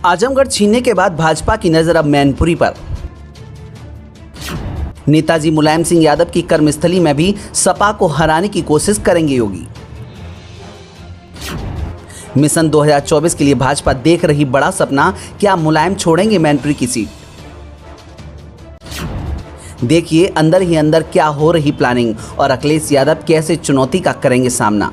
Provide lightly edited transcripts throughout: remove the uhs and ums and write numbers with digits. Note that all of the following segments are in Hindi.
आजमगढ़ छीनने के बाद भाजपा की नजर अब मैनपुरी पर। नेताजी मुलायम सिंह यादव की कर्मस्थली में भी सपा को हराने की कोशिश करेंगे योगी। मिशन 2024 के लिए भाजपा देख रही बड़ा सपना, क्या मुलायम छोड़ेंगे मैनपुरी की सीट? देखिए अंदर ही अंदर क्या हो रही प्लानिंग और अखिलेश यादव कैसे चुनौती का करेंगे सामना।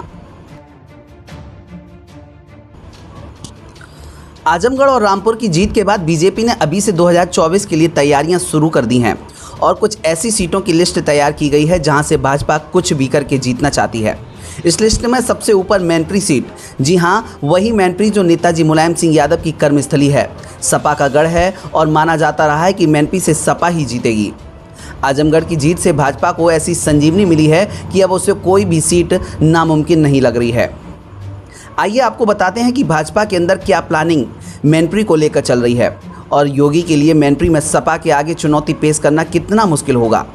आजमगढ़ और रामपुर की जीत के बाद बीजेपी ने अभी से 2024 के लिए तैयारियां शुरू कर दी हैं और कुछ ऐसी सीटों की लिस्ट तैयार की गई है जहां से भाजपा कुछ भी करके जीतना चाहती है। इस लिस्ट में सबसे ऊपर मैनपुरी सीट, जी हां, वही मैनपुरी जो नेताजी मुलायम सिंह यादव की कर्मस्थली है, सपा का गढ़ है और माना जाता रहा है कि मैनपुरी से सपा ही जीतेगी। आजमगढ़ की जीत से भाजपा को ऐसी संजीवनी मिली है कि अब उसे कोई भी सीट नामुमकिन नहीं लग रही है। आइए आपको बताते हैं कि भाजपा के अंदर क्या प्लानिंग मैनपुरी को लेकर चल रही है और योगी के लिए मैनपुरी में सपा के आगे चुनौती पेश करना कितना मुश्किल होगा।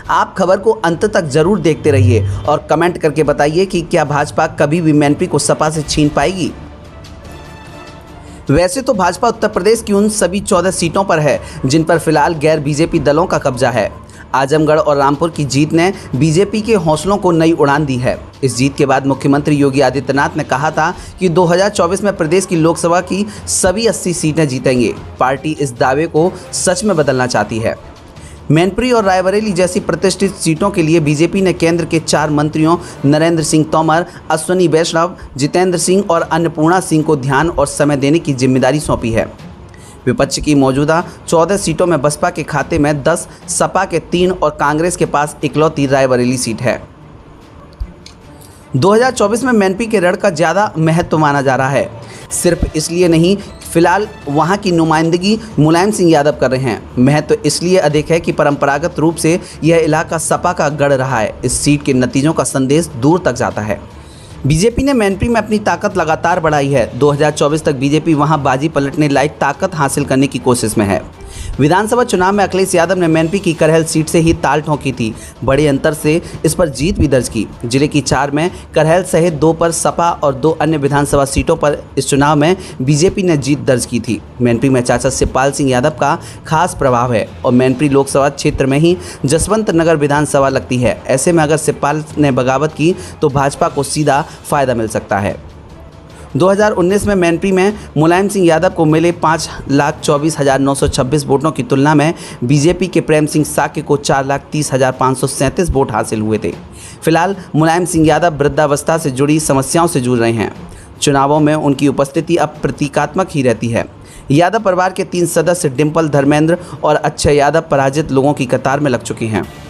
आप खबर को अंत तक जरूर देखते रहिए और कमेंट करके बताइए कि क्या भाजपा कभी भी मैनपुरी को सपा से छीन पाएगी। वैसे तो भाजपा उत्तर प्रदेश की उन सभी 14 सीटों पर है जिन पर फिलहाल गैर बीजेपी दलों का कब्जा है। आजमगढ़ और रामपुर की जीत ने बीजेपी के हौसलों को नई उड़ान दी है। इस जीत के बाद मुख्यमंत्री योगी आदित्यनाथ ने कहा था कि 2024 में प्रदेश की लोकसभा की सभी 80 सीटें जीतेंगे। पार्टी इस दावे को सच में बदलना चाहती है। मैनपुरी और रायबरेली जैसी प्रतिष्ठित सीटों के लिए बीजेपी ने केंद्र के 4 मंत्रियों नरेंद्र सिंह तोमर, अश्विनी वैष्णव, जितेंद्र सिंह और अन्नपूर्णा सिंह को ध्यान और समय देने की जिम्मेदारी सौंपी है। विपक्ष की मौजूदा 14 सीटों में बसपा के खाते में 10, सपा के 3 और कांग्रेस के पास इकलौती रायबरेली सीट है। 2024 में मैनपुरी के रण का ज़्यादा महत्व माना जा रहा है। सिर्फ इसलिए नहीं, फिलहाल वहां की नुमाइंदगी मुलायम सिंह यादव कर रहे हैं। महत्व इसलिए अधिक है कि परंपरागत रूप से यह इलाका सपा का गढ़ रहा है। इस सीट के नतीजों का संदेश दूर तक जाता है। बीजेपी ने मैनपुरी में अपनी ताकत लगातार बढ़ाई है। 2024 तक बीजेपी वहां बाजी पलटने लायक ताकत हासिल करने की कोशिश में है। विधानसभा चुनाव में अखिलेश यादव ने मैनपुरी की करहल सीट से ही ताल ठोकी थी। बड़े अंतर से इस पर जीत भी दर्ज की। जिले की 4 में करहल सहित 2 पर सपा और 2 अन्य विधानसभा सीटों पर इस चुनाव में बीजेपी ने जीत दर्ज की थी। मैनपुरी में चाचा शिवपाल सिंह यादव का खास प्रभाव है और मैनपुरी लोकसभा क्षेत्र में ही जसवंत नगर विधानसभा लगती है। ऐसे में अगर शिवपाल ने बगावत की तो भाजपा को सीधा फायदा मिल सकता है। 2019 में मैनपुरी में मुलायम सिंह यादव को मिले 5,24,926 वोटों की तुलना में बीजेपी के प्रेम सिंह साक्य को 4,30,537 वोट हासिल हुए थे। फिलहाल मुलायम सिंह यादव वृद्धावस्था से जुड़ी समस्याओं से जूझ रहे हैं। चुनावों में उनकी उपस्थिति अब प्रतीकात्मक ही रहती है। यादव परिवार के 3 सदस्य डिम्पल, धर्मेंद्र और अक्षय यादव पराजित लोगों की कतार में लग चुके हैं।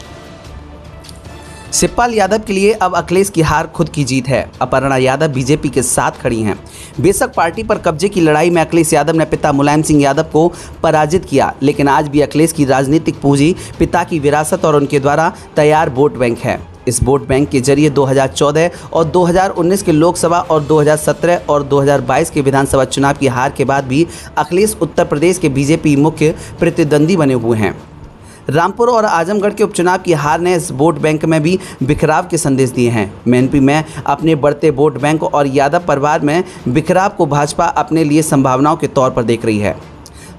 शिवपाल यादव के लिए अब अखिलेश की हार खुद की जीत है। अपर्णा यादव बीजेपी के साथ खड़ी हैं। बेशक पार्टी पर कब्जे की लड़ाई में अखिलेश यादव ने पिता मुलायम सिंह यादव को पराजित किया, लेकिन आज भी अखिलेश की राजनीतिक पूंजी पिता की विरासत और उनके द्वारा तैयार वोट बैंक है। इस वोट बैंक के जरिए 2014 और 2019 के लोकसभा और 2017 और 2022 के विधानसभा चुनाव की हार के बाद भी अखिलेश उत्तर प्रदेश के बीजेपी मुख्य प्रतिद्वंदी बने हुए हैं। रामपुर और आजमगढ़ के उपचुनाव की हार ने इस वोट बैंक में भी बिखराव के संदेश दिए हैं। मैनपुरी में अपने बढ़ते वोट बैंक और यादव परिवार में बिखराव को भाजपा अपने लिए संभावनाओं के तौर पर देख रही है।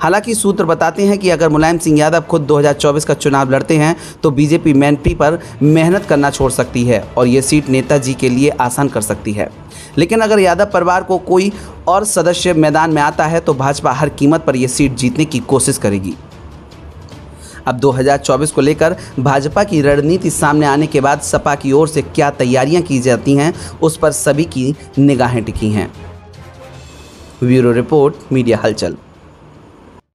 हालांकि सूत्र बताते हैं कि अगर मुलायम सिंह यादव खुद 2024 का चुनाव लड़ते हैं तो बीजेपी मैनपुरी पर मेहनत करना छोड़ सकती है और ये सीट नेताजी के लिए आसान कर सकती है। लेकिन अगर यादव परिवार को कोई और सदस्य मैदान में आता है तो भाजपा हर कीमत पर यह सीट जीतने की कोशिश करेगी। अब 2024 को लेकर भाजपा की रणनीति सामने आने के बाद सपा की ओर से क्या तैयारियां की जाती हैं, उस पर सभी की निगाहें टिकी हैं। ब्यूरो रिपोर्ट, मीडिया हलचल।